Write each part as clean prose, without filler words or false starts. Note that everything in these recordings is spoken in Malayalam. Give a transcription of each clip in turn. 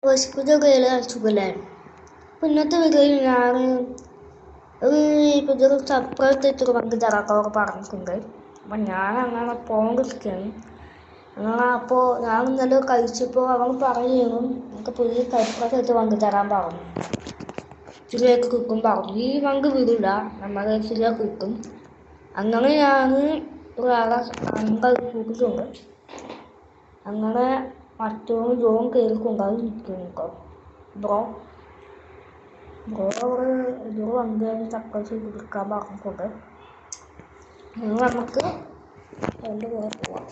പുതിയ സുഖല്ലേ. അപ്പോൾ ഇന്നത്തെ വീഡിയോയിൽ ഞാൻ പുതിയൊരു സർപ്രൈസ് ആയിട്ടൊരു പങ്ക് തരാത്തവർ പറഞ്ഞിട്ടുണ്ട്. അപ്പം ഞാൻ അങ്ങനെ പോകാൻ അപ്പോൾ ഞാൻ ഇന്നലെ കഴിച്ചപ്പോൾ അവൻ പറയുന്നു നമുക്ക് പുതിയ സർപ്രൈസ് ആയിട്ട് പങ്ക് തരാൻ പറഞ്ഞു. ശരിയാക്കി കിട്ടും പറഞ്ഞു. ഈ പങ്ക് വിടില്ല, നമ്മളെ ശരിയാക്കി കിട്ടും. അങ്ങനെ ഞാൻ ഒരാളെ കൂട്ടിട്ടുണ്ട്. അങ്ങനെ മറ്റൊരു ജോൺ കേൾക്കുണ്ടാവും നിൽക്കുന്നു. ബ്രോ അവിടെ ഒരു വണ്ടി സർപ്രൈസ് ചെയ്ത് കൊടുക്കാൻ പറഞ്ഞിട്ടുണ്ട്. നമുക്ക് അതിൻ്റെ കൂടെ പോവാം.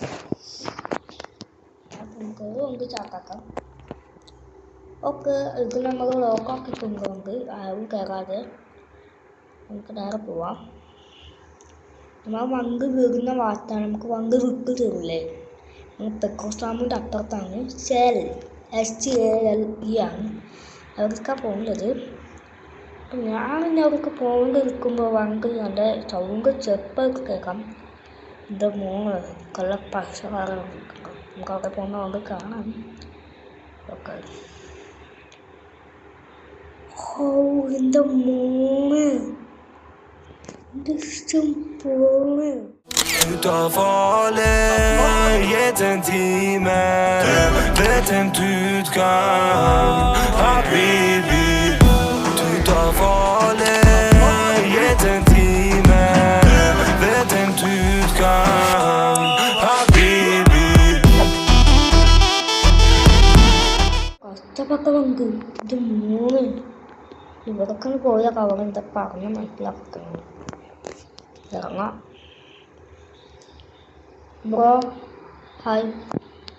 നമുക്ക് വണ്ടി ചാട്ടാക്കാം. ഓക്കെ, ഇത് നമ്മൾ ലോക്കാക്കിക്കൊണ്ടുകൊണ്ട് ആരും കയറാതെ നമുക്ക് നേരെ പോവാം. നമ്മൾ വണ്ടി വീഴുന്ന ഭാഗത്താണ്. നമുക്ക് വണ്ടി വിട്ട് തരില്ലേ. പെട്രോൾ സ്റ്റാമ്പിൻ്റെ അപ്പുറത്താണ് STALE ആണ്. അവിടേക്കാണ് പോകുന്നത്. അപ്പം ഞാൻ പിന്നെ അവിടേക്ക് പോകാണ്ടിരിക്കുമ്പോൾ വണ്ടി എൻ്റെ സൗണ്ട് ചെറുപ്പൊക്കെ കേൾക്കാം. എൻ്റെ മോള് കൊല്ല പശകാരം നമുക്ക് അവിടെ പോകുന്ന കൊണ്ട് കാണാം. ഓക്കെ. എൻ്റെ മോള് എൻ്റെ ഇഷ്ടം പോലെ Ut av alle gitt en time, vet en utgang, habibi. Ut av alle gitt en time, vet en utgang, habibi. കഷ്ടപ്പെട്ട പങ്ക് ഇത് മൂന്ന് ഇവിടേക്കാണ് പോയാൽ അവിടെ എന്താ പറഞ്ഞ് മനസ്സിലാക്കുന്നത്. ഇറങ്ങാം. ബ്രോ ഹായ്,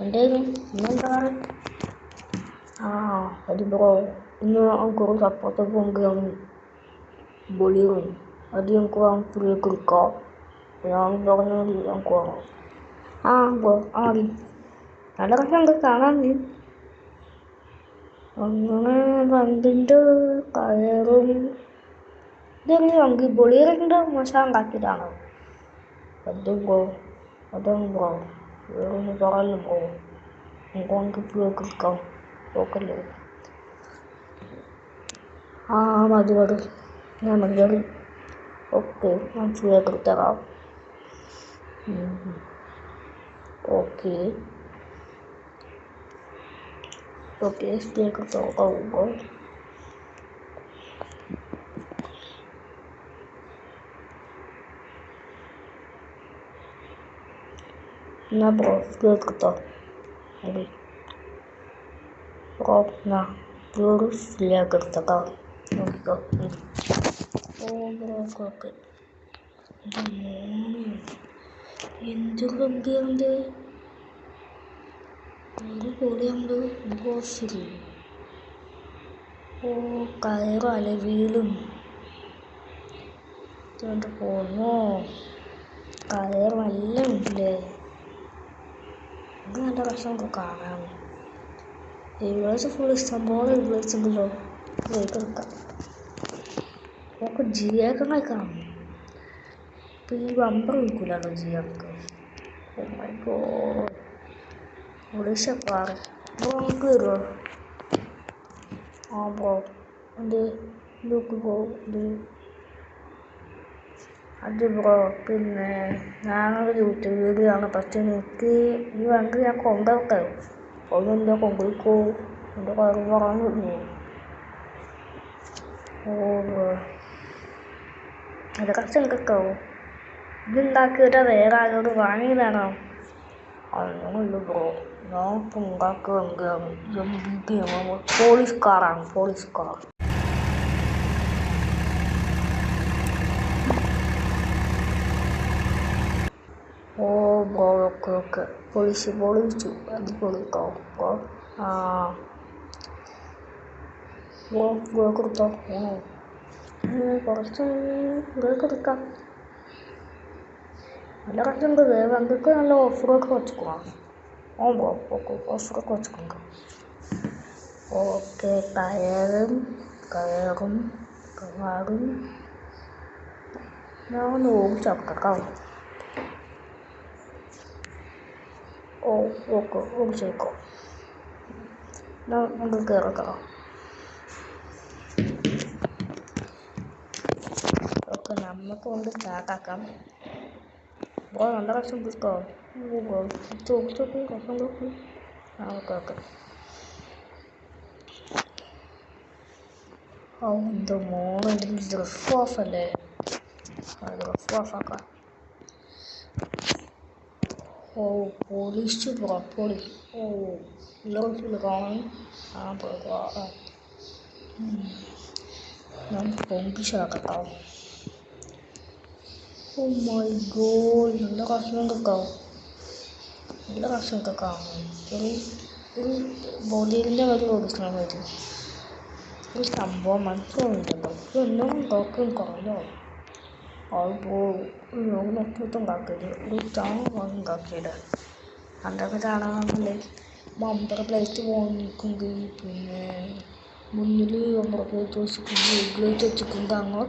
എന്തായാലും ഇന്നെന്താണ്? അത് ബ്രോ ഇന്ന് കുറച്ച് സപ്പോർട്ട് പോകുകയാണ്. ബൊളിയും അത് നമുക്ക് ഫ്രീ കൊടുക്കാം. ഞാൻ പറഞ്ഞത് നമുക്ക് ബ്രോ മതി. നല്ല രസമുണ്ട് കാണാൻ. അങ്ങനെ വണ്ടിൻ്റെ കയറും ഇതെങ്ങനെ വണ്ടി ബൊളിയറിൻ്റെ മസാല ഉണ്ടാക്കിയതാണ്. അതും ബ്രോ വേറൊന്ന് പറയല്ലോ ബ്രോ. നമുക്ക് ഫ്രീ കൊടുക്കാം. ഓക്കല്ലേ? മതി ഞാൻ മതി. ഓക്കെ, ഞാൻ ഫ്രീ കൊടുത്തരാം. ഓക്കെ ഫ്രീ കൊടുത്തോ. എന്നാ ബ്രോ ഫ്രീ കൊടുത്തോ. മതി ബ്രോ, എന്നാ ബ്രോ ഫ്രീ കൊടുത്തോ. ഓക്കെ. എന്തൊരു വണ്ടിയുണ്ട്, ഒരു പൊടിയുണ്ട്. ശരി. കയറും അലവിയിലും ഇതുകൊണ്ട് പോന്നോ. കയർ നല്ല ഉണ്ടല്ലേ. ഇത് നല്ല രസമൊക്കെ കാണാൻ. ഇവിടേക്ക് ഫുൾ ഇഷ്ടംപോലെ ഇവിടേക്കുണ്ടല്ലോ. എടുക്കാം. നമുക്ക് ജിയൊക്കെ കഴിക്കണം. ഇപ്പം ഈ ബമ്പർ വിൽക്കില്ലല്ലോ ജിയൊക്കെ. ഒഡീഷക്കാറ് നമുക്ക് വരുമോ? ബ്രോ എന്ത് നോക്ക് ബ്രോ അത് ബ്രോ പിന്നെ ഞാനൊരു യൂട്യൂബ് വീഡിയോ ആണ്. പക്ഷേ എനിക്ക് ഈ വണ്ടി ഞാൻ കൊണ്ടുവരട്ടെ. അതെന്താ കൊണ്ടുപോയിക്കോ. എൻ്റെ കാര്യം പറഞ്ഞു. ബ്രോ അത് കുറച്ച് എനിക്കൊക്കെ ഇതുണ്ടാക്കിയിട്ട് വേറെ ആരോട് വാങ്ങിയതാണോ? അങ്ങനെയല്ല ബ്രോ, ഞാൻ ഇപ്പം ഉണ്ടാക്കുക പോലീസ് കാറാണ്. Police car. ബ്രോ ഓക്കെ പൊളിച്ചു അത് പൊളിക്കോ ബ്രോ. ബ്രോ കൊടുത്തോ. കുറച്ച് ബ്രേക്ക് എടുക്കാം. നല്ല കുറച്ചുണ്ട്. വണ്ടിക്ക് നല്ല ഓഫറൊക്കെ വെച്ചിക്കണം. ബ്രോ ഓക്കെ ഓഫറൊക്കെ വെച്ചിട്ടുണ്ട്. ഓക്കെ, കയറും ഞാൻ ഒന്ന് ഓടിച്ചേക്കാം. ഓക്കെ ഓടിച്ചേക്കോ. നമുക്ക് കയറക്കാം. ഓക്കെ, നമുക്ക് കൊണ്ട് സ്റ്റാർട്ടാക്കാം. ബ്രോ നല്ല പ്രാവശ്യം പിടിക്കോ? Chalk okay. ഓ എന്തോ മോള് ഡ്രസ് ഓഫ് അല്ലേ? ഡ്രസ് ഓഫാക്കാം. ഓ പോലീസ് ബ്രോ, പോലീസ്. ഓ ഇല്ല കാണും. നമുക്ക് പൊമ്പിഷാക്കാം. ഓ മൈ ഗോഡ്, നല്ല കഷ്ണം കാണും. ഒരു ബോളിയുടെ വഴി കൊടുക്കാൻ പറ്റും. ഒരു സംഭവം മനസ്സിലാവുന്നുണ്ടല്ലോ. ഇതൊന്നും നോക്കും കുറഞ്ഞോ നോക്കിയിട്ടുണ്ടാക്കിയത് ഒരു ഉണ്ടാക്കിയത് അതൊക്കെ കാണാനല്ലേ. ബമ്പർ പ്ലേറ്റ് വാങ്ങിക്കുമെങ്കിൽ പിന്നെ മുന്നിൽ ബമ്പർ പ്ലേറ്റ് വെച്ചിട്ടുണ്ട് അങ്ങനെ.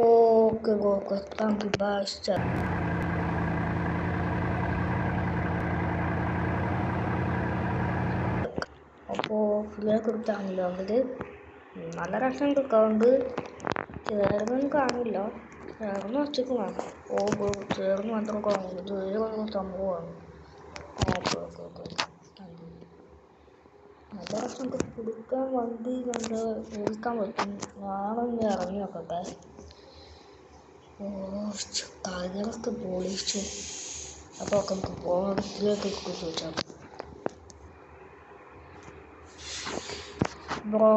ഓക്കെ താങ്ക് യു ബാസ്റ്റ. അപ്പോൾ ഫിലിനെ കൊടുത്താണല്ലോ അവര് നല്ല രസം എടുക്കാറുണ്ട്. ചേർന്നും കാണില്ല, ചേർന്ന് ഒച്ചക്ക് വേണം. ചേർന്ന് മാത്രം കാണുന്നത് വേറെ സംഭവമാണ്. നല്ല രസം കൊടുക്കാൻ വണ്ടി കണ്ട് ഓടിക്കാൻ പറ്റും. ഞാനൊന്ന് ഇറങ്ങി നോക്കട്ടെ. കാര്യങ്ങളൊക്കെ പോളിച്ചു. അപ്പോൾ നമുക്ക് പോകാൻ ചോദിച്ചാൽ ബ്രോ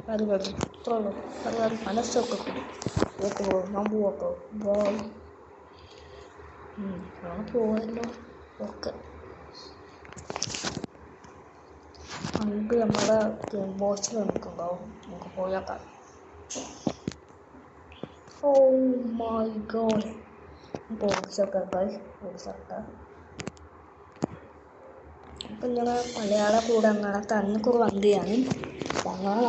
പരിപാടി ഇത്രയുള്ളൂ. പരിപാടി മനസ്സൊക്കെ കൂടി ഓക്കെ ബ്രോ, ഞാൻ പോവാട്ടോ ബ്രോ. ഞാൻ പോവല്ലോ. ഓക്കെ, നമുക്ക് നമ്മുടെ ബോസിൽ നിൽക്കുന്നുണ്ടാവും. നമുക്ക് പോയാക്കാം. ഓ മൈ ഗോഡ്, പോലീസൊക്കെ അപ്പം ഇങ്ങനെ മലയാള കൂടെ അങ്ങനെ തന്നൊക്കെ വണ്ടിയാണ്. അങ്ങനെ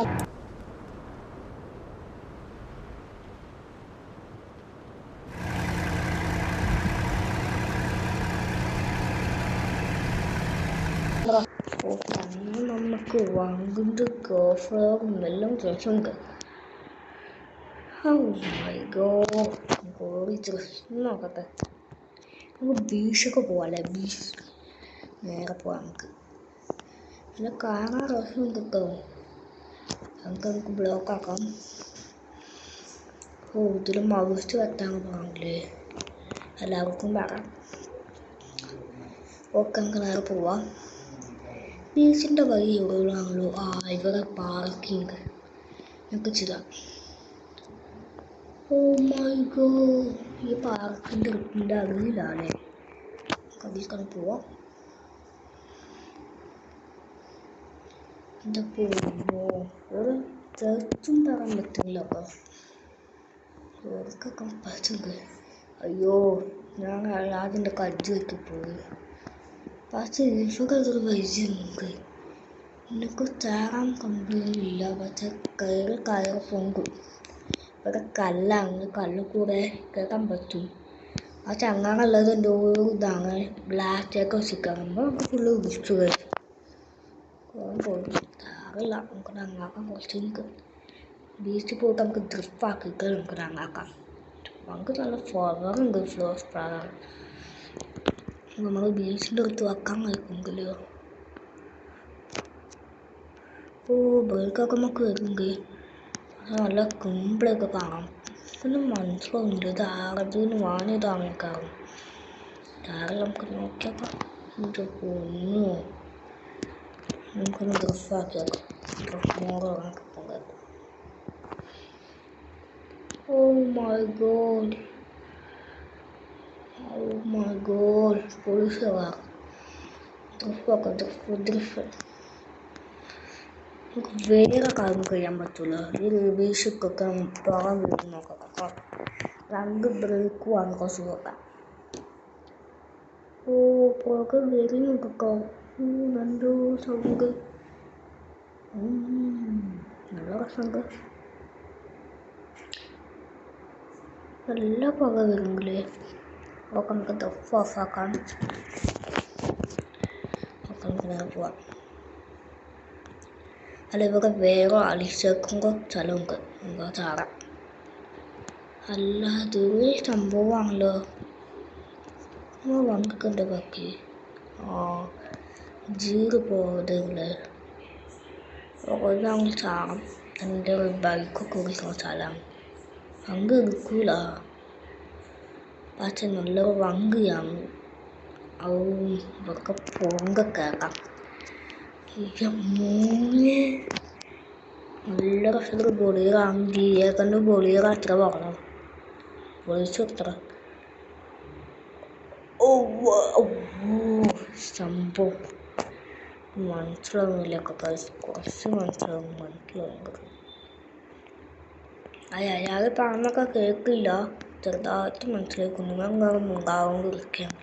നമുക്ക് വാങ്ങുന്നത് കോഫറും എല്ലാം രസമുണ്ട്. ഓ മൈ ഗോഡ്, നോക്കട്ടെ. നമുക്ക് ബീച്ചൊക്കെ പോവാല്ലേ? ബീച്ച് നേരെ പോവാം. നമുക്ക് കാണാൻ രസം കിട്ടും. നമുക്ക് ബ്ലോക്കാക്കാം. ഓ ഇതിൽ മൗസ് വെട്ടാൻ പോകാമെങ്കിലേ എല്ലാവർക്കും പറയാം. ഓക്കെ, നമുക്ക് നേരെ പോവാം. ബീച്ചിൻ്റെ വഴി എവിടെയാണല്ലോ? ഇവിടെ പാർക്കിങ് നമുക്ക് ചെയ്യാം. ഓ മൈ ഗോഡ്, ഈ പാർക്കിൻ്റെ അടിയിലാണ്. അതിൽ പോവാം. എന്താ പോകുമോ? ഒരു തെറ്റും പറയാൻ പറ്റില്ല. ഓർക്കൊക്കെ പറ്റുന്നത്. അയ്യോ, ഞാൻ അതിൻ്റെ കജ്ജ് വെക്കി പോയി. പക്ഷേ ഇതൊരു വൈദ്യ എനിക്ക് ചാറാൻ കമ്പില്ല. പക്ഷെ കയറി പൊങ്കും. ഇവിടെ കല്ലാണ്, കല്ല് കൂടെ കയറാൻ പറ്റും. ആ ചങ്ങാനുള്ളത് എൻ്റെ ഒരു ഇതാണ്. ബ്ലാക്ക് ഒക്കെ വെച്ചിരിക്കുമ്പോൾ നമുക്ക് ഫുള്ള് വിളിച്ചു വരും. അറിയില്ല, നമുക്ക് നന്നാക്കാം. കുറച്ച് എനിക്ക് ബീച്ചിൽ പോയിട്ട് നമുക്ക് ഡ്രിപ്പാക്കിയിട്ട് നമുക്ക് നന്നാക്കാം. നമുക്ക് നല്ല ഫ്ലവറുണ്ട്, ഫ്ലോസ് ഫ്ലവർ. നമ്മൾ ബീച്ചിൻ്റെ അടുത്ത് വെക്കാൻ കഴിക്കുമെങ്കിലോ? ഓ ബേക്കൊക്കെ നമുക്ക് വരുമെങ്കിൽ നല്ല കുമ്പിളൊക്കെ കാണാം. ഒന്നും മനസ്സിലാവുന്നില്ല. ഇത് ആരതിന് വാങ്ങിയതാണ് എനിക്കറിയാം. ആരെല്ലാം നമുക്ക് നോക്കിയാക്കാം. ഇത് പൊന്നു, നമുക്കൊന്ന് ഡ്രസ്സാക്കിയാക്കാം. ഡ്രസ് മോഡൽ കണക്ക് പോകാം. ഓ മൈ ഗോഡ്, പോലീസുകാർ ഡ്രസ് നമുക്ക് വേറെ കാര്യം കഴിയാൻ പറ്റില്ല. ഈ ബേസിക്കൊക്കെ തുറൻ വീട് നോക്കാം. രണ്ട് ബ്രേക്ക് വാങ്ങിക്കാൻ സുഖക്കാം. ഓ പുറകെ വരി നോക്കാം. രണ്ടോ സൗണ്ട് നല്ല രസമുണ്ട്. നല്ല പുക വരുമെങ്കിലേ ഒക്കെ നമുക്ക് ഡ്രസ് ഓഫാക്കാം. നമുക്ക് നേരെ പോവാം. അല്ല ഇവിടെ വേറെ അലിച്ചേക്കുമ്പോൾ സ്ഥലമുണ്ട്, ഇവിടെ ചാടാം. അല്ല ഇതൊരു സംഭവമാണല്ലോ. വന്നിട്ടുണ്ട് ബാക്കി ജീറ് പോകത്തില്ല. ഞങ്ങൾ ചാടും. എൻ്റെ ബൈക്കൊക്കെ ഓടിക്കുന്ന സ്ഥലമാണ്. വങ്ക് എടുക്കൂല, പക്ഷെ നല്ലൊരു വങ്കിയാണ്. ഇവർക്ക് പൊങ്ക കയറാം. നല്ല കഷ്ടത്തിൽ പൊളിയാണെങ്കിൽ ഏതാണ്ട് പൊളിയറ അത്ര പറഞ്ഞു പൊളിച്ചു എത്ര സംഭവം മനസ്സിലാവുന്നില്ല. കുറച്ച് മനസ്സിലാവുന്നുണ്ട്. അയാൾ പറഞ്ഞൊക്കെ കേൾക്കില്ല, ചെറുതായിട്ട് മനസ്സിലായി. കുഞ്ഞുങ്ങളും ഉണ്ടാവുകൊണ്ടിരിക്കുകയാണ്.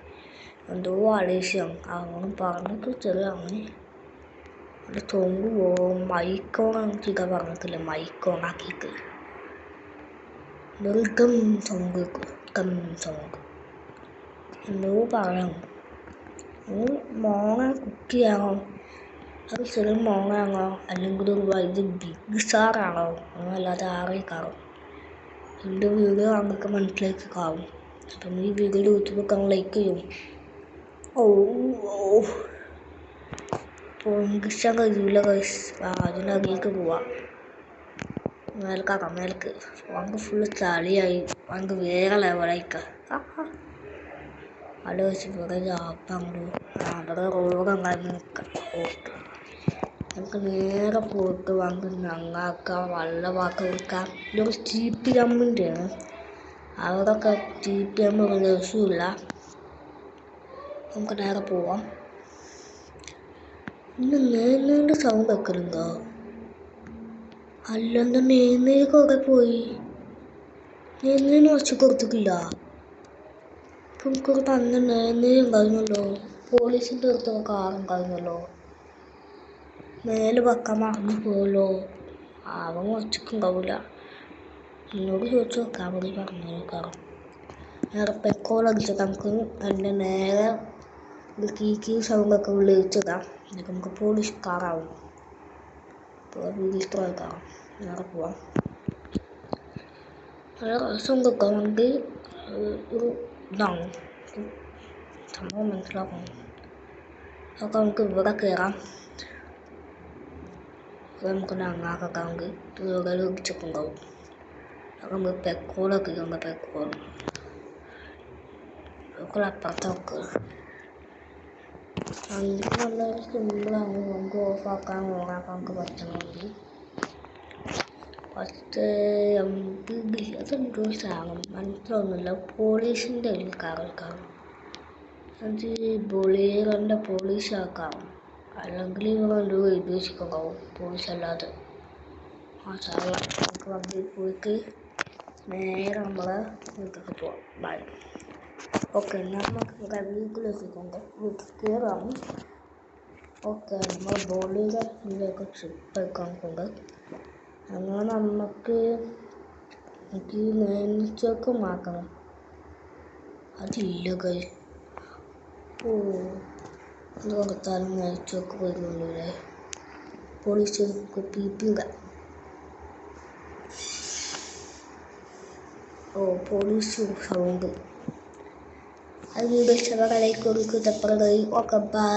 എന്തോ ആലേഷ്യം അവനും പറഞ്ഞൊക്കെ ചെറിയ അങ്ങനെ അത് തൊങ്ങുവോ. മൈക്കോണാണ് ചിക പറഞ്ഞിട്ടില്ല, മൈക്കോണാക്കിയിട്ട് ഗം സോങ് എന്തോ പറയാം. മോങ്ങ കുട്ടിയാണോ, അത് ചെറിയ മോങ്ങാണോ, അല്ലെങ്കിൽ ഒരു വലിയ ബിഗ് സ്റ്റാറാണോ, അങ്ങനല്ലാതെ ആറേക്കാണോ. എൻ്റെ വീഡിയോ അങ്ങൊക്കെ മനസ്സിലാക്കി കാണും. അപ്പം ഈ വീഡിയോ യൂട്യൂബൊക്കെ അങ്ങ് ലൈക്ക് ചെയ്യും. പൊങ്കിച്ചാൻ കഴിയില്ല ഗൈസ്. അതിനകത്തേക്ക് പോവാം. മേൽക്കാക്കാം, മേൽക്ക് വങ്ക് ഫുള്ള് ചളിയായി. വങ്ക് വേറെ ലെവലായിക്കാം. അവിടെ വെച്ച് വേറെ ജാപ്പാണോ, അവിടെ റോഡങ്ങനെ നിൽക്കാം. നമുക്ക് നേരെ പോയിട്ട് വങ്ക് നങ്ങാക്കാം, വെള്ളമാക്കി കൊടുക്കാം. ഇതൊരു TPM-ൻ്റെ ആണ്. അവിടെയൊക്കെ TPM ഒരു രസമില്ല. നമുക്ക് നേരെ പോവാം. ഇന്ന് നേന്നേൻ്റെ സൗണ്ട് വെക്കലുണ്ടോ? അല്ലെന്താ നേന്നേക്കൊക്കെ പോയി. നേന്നേന്ന് വച്ച് കൊടുത്തിട്ടില്ല. ഇപ്പം എനിക്കൊരു തന്നെ നേന്നേയും കഴിഞ്ഞല്ലോ. പോലീസിൻ്റെ അടുത്തൊക്കെ കാറും കഴിഞ്ഞല്ലോ. മേലെ വെക്കാൻ മറന്നു പോയല്ലോ. അവൻ വച്ചിട്ടുണ്ടാവില്ല. എന്നോട് ചോദിച്ചു വെക്കാൻ മതി, പറഞ്ഞു. നേരെ പെട്രോൾ അടിച്ചിട്ട് നമുക്ക് എൻ്റെ നേരെ ഒരു കീ സൗണ്ടൊക്കെ വിളിച്ചിടാം. എന്നിട്ട് നമുക്ക് പോലീസ് കാറാവും. വീട്ടിൽ കാറാം. നേരെ പോവാം. നല്ല രസം വെക്കാമെങ്കിൽ ഒരു ഇതാണ് സംഭവം മനസ്സിലാക്കണം. അതൊക്കെ നമുക്ക് ഇവിടെ കയറാം. നമുക്ക് നന്നാക്കാമെങ്കിൽ ഇവിടെ ഒടിച്ചിട്ടുണ്ടാവും. അതൊക്കെ നമുക്ക് പെട്രോളൊക്കെ ഇടുമ്പോൾ പെട്രോൾ അപ്പുറത്ത് വെക്കുക. അങ്ങനെ നല്ല സിമ്പിളാണ്. നമുക്ക് ഓഫാക്കാൻ ഓണാക്കാൻ നമുക്ക് പറ്റണമെങ്കിൽ. പക്ഷേ അതെന്തോ സാധനം മനസ്സിലാവുന്നില്ല. പോലീസിൻ്റെ കാറെടുക്കാം. അത് ബൊളീറൻ്റെ പോലീസ് ആക്കാം. അല്ലെങ്കിൽ ഇവരെന്തോ എഴുതി വെച്ചിട്ടുണ്ടാവും പോലീസ് അല്ലാതെ. സാറല്ല, നമുക്ക് വണ്ടിയിൽ പോയിട്ട് നേരെ നമ്മളെ വീട്ടിലേക്ക് പോവാം. ബൈ. ഓക്കെ, നമുക്ക് വീട്ടിൽ കയറാം. ഓക്കെ, നമ്മൾ ബോളിയിലേക്ക് ട്രിപ്പ് എടുക്കാനുണ്ട്. അങ്ങനെ നമുക്ക് എനിക്ക് നെയ്ച്ചോക്ക് മാക്കണം. അതില്ല കൈ. ഇത് കൊടുത്താലും നെയ്ച്ചോക്ക് വരുന്നുള്ളൂല്ലേ. പോലീസ് പിപിക. പോലീസ് സൗണ്ട് അത് വീഡിയോ ഇഷ്ടപ്പെട്ടാൽ ലൈക്ക് കൊടുക്കുക. Okay, by.